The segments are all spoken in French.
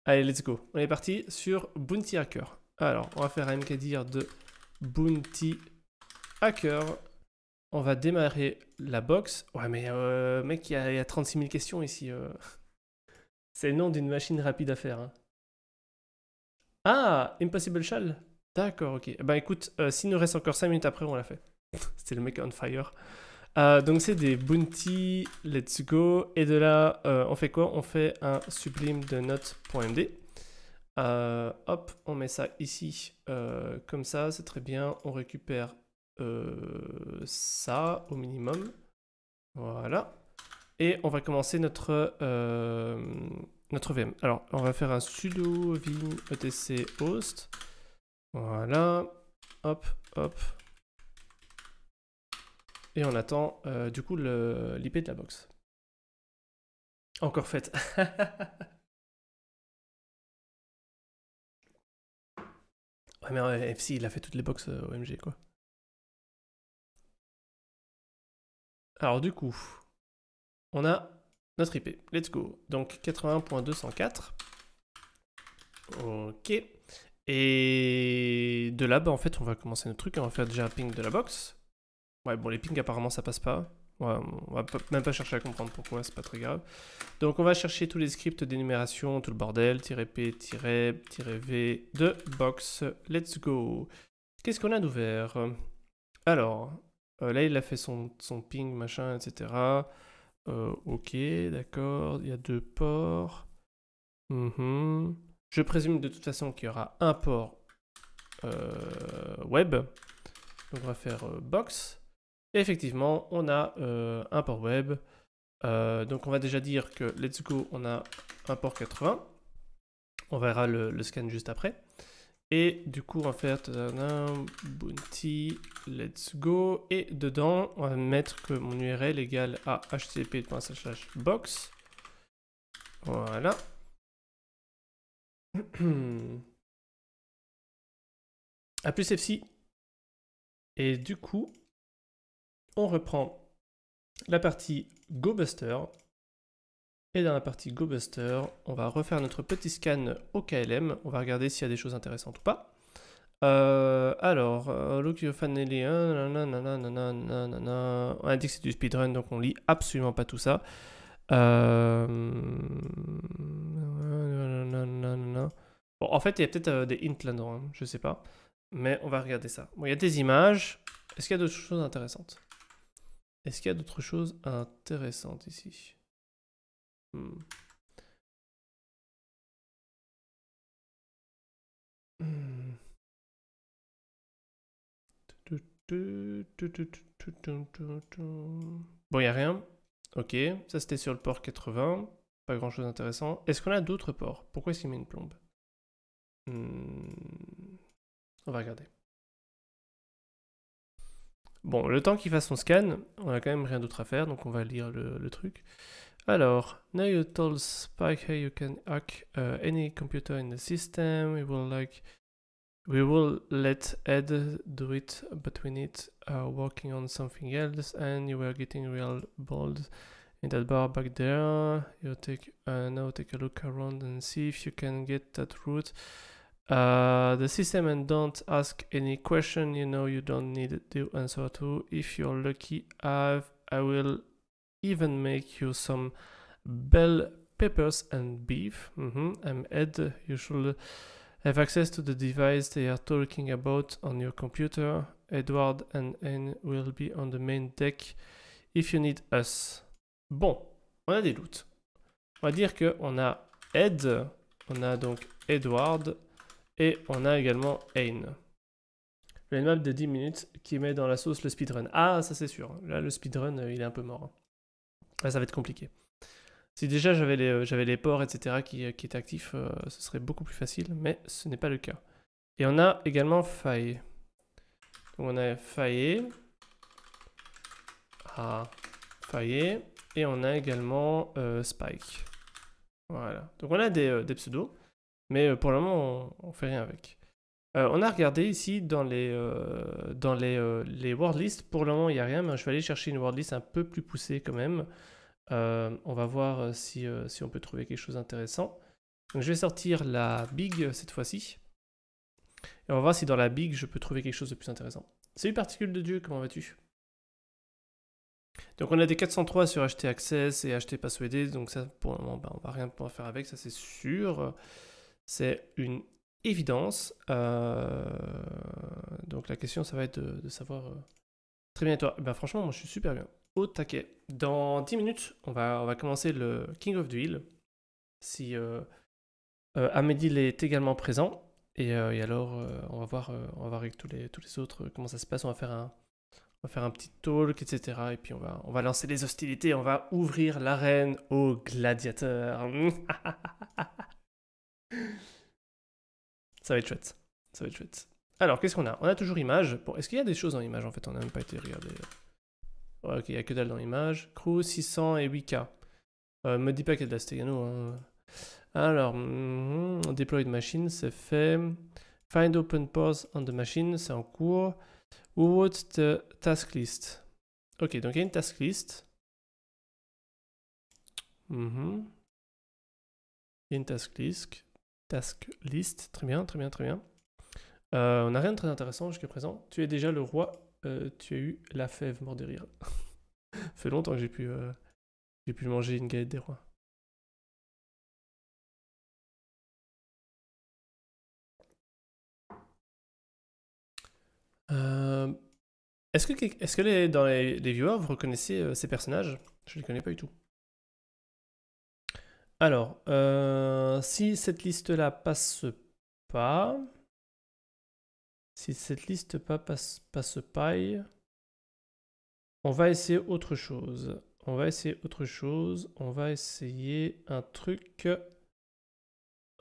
Allez, let's go. On est parti sur Bounty Hacker. Alors, on va faire un mkdir de Bounty Hacker. On va démarrer la box. Ouais, mais mec, il y a 36 000 questions ici. C'est le nom d'une machine rapide à faire. Hein. Ah, Impossible Shell. D'accord, ok. Bah écoute, s'il nous reste encore 5 minutes après, on l'a fait. C'était le mec on fire. Donc c'est des bounty, let's go. Et de là, on fait quoi? On fait un sublime de note.md. Hop, on met ça ici, comme ça, c'est très bien. On récupère ça au minimum. Voilà. Et on va commencer notre VM. Alors, on va faire un sudo vim etc host. Voilà. Hop, hop. Et on attend du coup l'IP de la box. Encore faite. Ouais, mais FC, il a fait toutes les box OMG, quoi. Alors, du coup, on a notre IP. Let's go. Donc, 81.204. Ok. Et de là, bah, en fait, on va commencer notre truc. On va faire déjà un ping de la box. Ouais, bon, les pings, apparemment, ça passe pas. Ouais, on va même pas chercher à comprendre pourquoi, c'est pas très grave. Donc, on va chercher tous les scripts d'énumération, tout le bordel. -p, -v de box. Let's go. Qu'est-ce qu'on a d'ouvert? Alors, là, il a fait son ping, machin, etc. Ok, d'accord. Il y a 2 ports. Je présume de toute façon qu'il y aura un port web. Donc, on va faire box. Et effectivement, on a un port web. Donc, on va déjà dire que let's go, on a un port 80. On verra le scan juste après. Et du coup, on va faire bounty, let's go. Et dedans, on va mettre que mon URL égale à http://box. Voilà. A plus FC. Et du coup, on reprend la partie GoBuster. Et dans la partie GoBuster, on va refaire notre petit scan au KLM. On va regarder s'il y a des choses intéressantes ou pas. Alors, look your family, on a dit que c'est du speedrun, donc on lit absolument pas tout ça. Bon, en fait, il y a peut-être des hints là-dedans, hein, je sais pas. Mais on va regarder ça. Bon, il y a des images. Est-ce qu'il y a d'autres choses intéressantes? Est-ce qu'il y a d'autres choses intéressantes ici? Bon, il n'y a rien. Ok, ça c'était sur le port 80. Pas grand chose d'intéressant. Est-ce qu'on a d'autres ports? Pourquoi est-ce qu'il met une plombe? On va regarder. Bon, le temps qu'il fasse son scan, on a quand même rien d'autre à faire, donc on va lire le truc. Alors, now you told Spike how you can hack any computer in the system. We will let Ed do it, but we need working on something else, and you were getting real bold in that bar back there. You now take a look around and see if you can get that route. The system, and don't ask any question you know you don't need the answer to. If you're lucky, I will even make you some bell peppers and beef. I'm Ed. You should have access to the device they are talking about on your computer. Edward and Anne will be on the main deck if you need us. Bon, on a des loots. On va dire qu'on a Ed, on a donc Edward, et on a également Aine. Le map de 10 minutes qui met dans la sauce le speedrun. Ah, ça c'est sûr. Là, le speedrun, il est un peu mort. Là, ça va être compliqué. Si déjà j'avais les ports, etc. qui étaient actifs, ce serait beaucoup plus facile, mais ce n'est pas le cas. Et on a également Faye. Donc on a Faye. Ah, Faye. Et on a également Spike. Voilà. Donc on a des pseudos, mais pour le moment, on fait rien avec. On a regardé ici dans les word lists. Pour le moment, il n'y a rien, mais je vais aller chercher une word list un peu plus poussée quand même. On va voir si on peut trouver quelque chose d'intéressant. Donc je vais sortir la big cette fois-ci. Et on va voir si dans la big, je peux trouver quelque chose de plus intéressant. Salut particule de Dieu, comment vas-tu? Donc on a des 403 sur HT Access et HT Passworded, donc ça pour le moment on va rien pouvoir faire avec, ça c'est sûr. C'est une évidence. Donc la question ça va être de savoir... Très bien et toi? Ben, franchement moi je suis super bien. Au taquet. Dans 10 minutes on va commencer le King of the Hill. Si Amédil est également présent. Et alors on va voir avec tous les autres comment ça se passe. On va faire un petit talk, etc. Et puis on va lancer les hostilités. On va ouvrir l'arène aux gladiateurs. Ça va être chouette. Ça va être chouette. Alors, qu'est-ce qu'on a? On a toujours image. Bon, est-ce qu'il y a des choses dans image en fait? On n'a même pas été regarder. Ouais, ok, il n'y a que dalle dans image. Crew 600 et 8K. Me dis pas qu'il y a de la Stegano. Hein. Alors, deploy machine, c'est fait. Find open pause on the machine, c'est en cours. Who wrote the task list? Ok, donc il y a une task list. Il y a une task list. Task list, très bien, très bien, très bien. On n'a rien de très intéressant jusqu'à présent. Tu es déjà le roi. Tu as eu la fève, mort de rire. Ça fait longtemps que j'ai pu manger une galette des rois. Est-ce que dans les viewers, vous reconnaissez ces personnages? Je ne les connais pas du tout. Alors, si cette liste-là passe pas... Si cette liste passe pas, on va essayer autre chose. On va essayer un truc...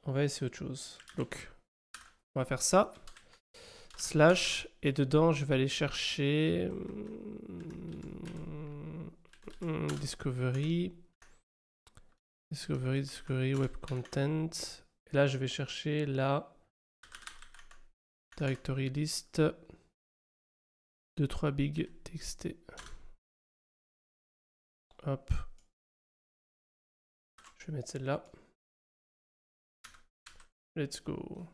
On va essayer autre chose. Donc, on va faire ça. Slash, et dedans, je vais aller chercher... Discovery, Web Content. Et là, je vais chercher la Directory List de 3 big txt. Hop. Je vais mettre celle-là. Let's go.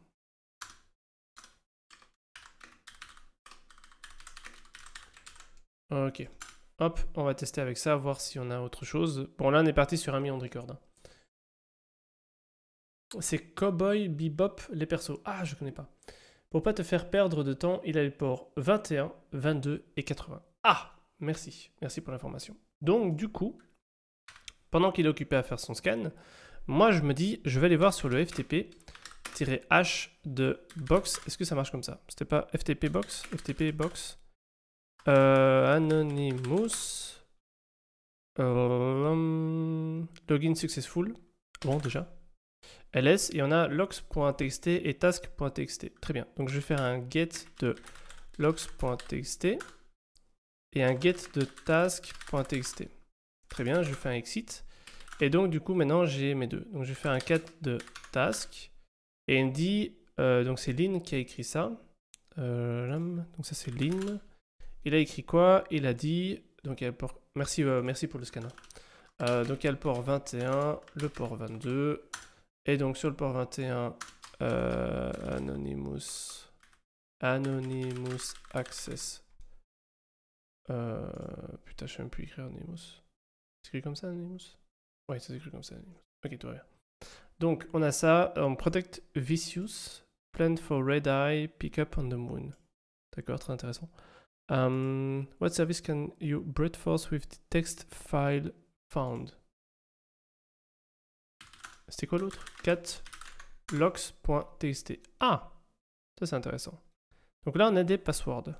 Ok. Hop, on va tester avec ça, voir si on a autre chose. Bon, là, on est parti sur 1 million de records. C'est Cowboy Bebop, les persos. Ah, je connais pas. Pour pas te faire perdre de temps, il a les ports 21, 22 et 80. Ah, merci. Merci pour l'information. Donc, du coup, pendant qu'il est occupé à faire son scan, moi, je me dis, je vais aller voir sur le FTP-H de box. Est-ce que ça marche comme ça? C'était pas FTP box? FTP box. Anonymous. Login successful. Bon, déjà. ls, et on a logs.txt et task.txt. Très bien. Donc, je vais faire un get de logs.txt et un get de task.txt. Très bien, je fais un exit. Et donc, du coup, maintenant, j'ai mes deux. Donc, je vais faire un cat de task. Et il me dit, donc c'est Lynn qui a écrit ça. Donc, ça, c'est Lynn. Il a écrit quoi? Il a dit, donc il y a le port, merci pour le scanner. Donc il y a le port 21, le port 22, et donc sur le port 21, Anonymous Access. Putain, je sais même plus écrire Anonymous. C'est écrit comme ça, Anonymous? Ouais, c'est écrit comme ça, Anonymous. Ok, tout va bien. Donc on a ça, Protect Vicious, Plan for Red Eye, Pick Up on the Moon. D'accord, très intéressant. What service can you brute force with the text file found? C'était quoi l'autre? Cat logs.txt. Ah! Ça c'est intéressant. Donc là on a des passwords.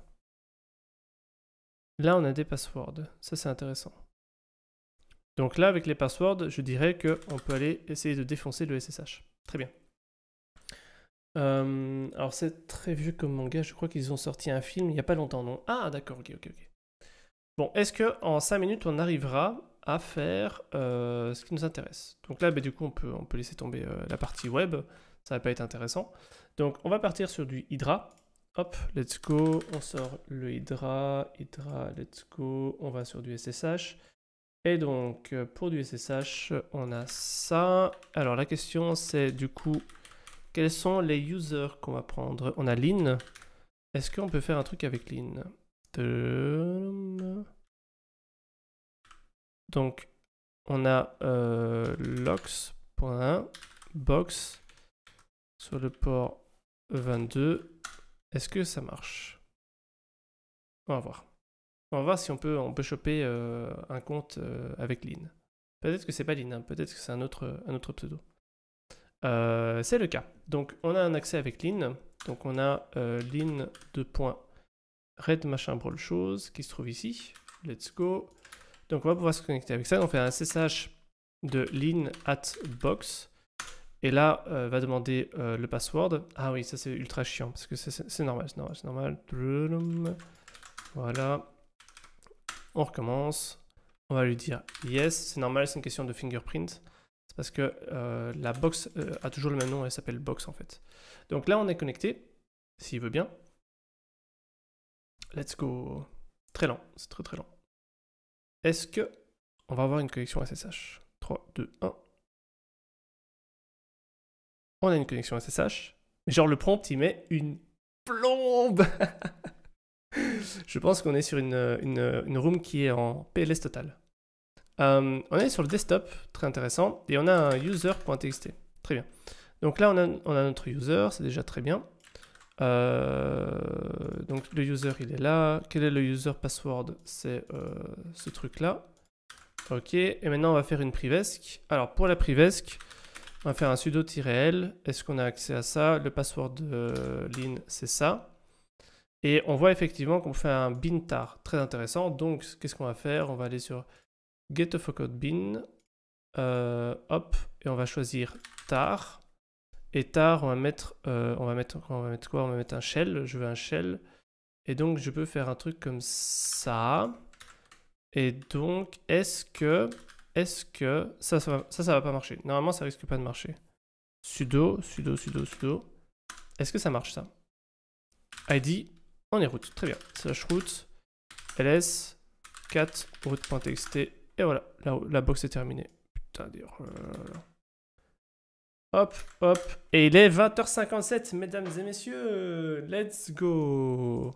Ça c'est intéressant. Donc là avec les passwords, je dirais qu'on peut aller essayer de défoncer le SSH. Très bien. Alors c'est très vieux comme manga, je crois qu'ils ont sorti un film il n'y a pas longtemps, non? Ah d'accord, ok. Bon, est-ce qu'en 5 minutes on arrivera à faire ce qui nous intéresse? Donc là, du coup, on peut laisser tomber la partie web, ça va pas être intéressant. Donc on va partir sur du Hydra. Hop, let's go, on sort le Hydra, let's go, on va sur du SSH. Et donc, pour du SSH, on a ça. Alors, la question, c'est du coup, quels sont les users qu'on va prendre? On a Lynn. Est-ce qu'on peut faire un truc avec Lynn? Donc, on a logs.1 box sur le port 22. Est-ce que ça marche? On va voir. On va voir si on peut choper un compte avec Lynn. Peut-être que c'est pas Lynn, hein. Peut-être que c'est un autre pseudo. C'est le cas. Donc on a un accès avec Lynn. Donc on a Lynn red machin brawl chose qui se trouve ici. Let's go. Donc on va pouvoir se connecter avec ça. On fait un SSH de Lynn at box. Et là, va demander le password. Ah oui, ça c'est ultra chiant parce que c'est normal, c'est normal. Voilà. On recommence. On va lui dire yes. C'est normal, c'est une question de fingerprint. C'est parce que la box a toujours le même nom, elle s'appelle box en fait. Donc là, on est connecté, s'il veut bien. Let's go. Très lent, c'est très très lent. Est-ce que on va avoir une connexion SSH? 3, 2, 1. On a une connexion SSH. Mais genre le prompt, il met une plombe. Je pense qu'on est sur une room qui est en PLS total. On est sur le desktop, très intéressant, et on a un user.txt. Très bien. Donc là, on a notre user, c'est déjà très bien. Donc le user, il est là. Quel est le user password? C'est ce truc-là. Ok, et maintenant, on va faire une privesc. Alors, pour la privesc, on va faire un sudo-l. Est-ce qu'on a accès à ça? Le password de Lynn, c'est ça. Et on voit effectivement qu'on fait un bin tar, très intéressant. Donc, qu'est-ce qu'on va faire? On va aller sur getOfAccountBin, hop, et on va choisir tar. Et tar, on va mettre quoi? On va mettre un shell. Je veux un shell. Et donc, je peux faire un truc comme ça. Et donc, est-ce que ça va pas marcher? Normalement, ça risque pas de marcher. Sudo. Est-ce que ça marche ça? ID, on est root. Très bien. Slash root, ls, cat, root.txt. Et voilà, la box est terminée. Putain, d'ailleurs. Hop, hop. Et il est 20h57, mesdames et messieurs. Let's go.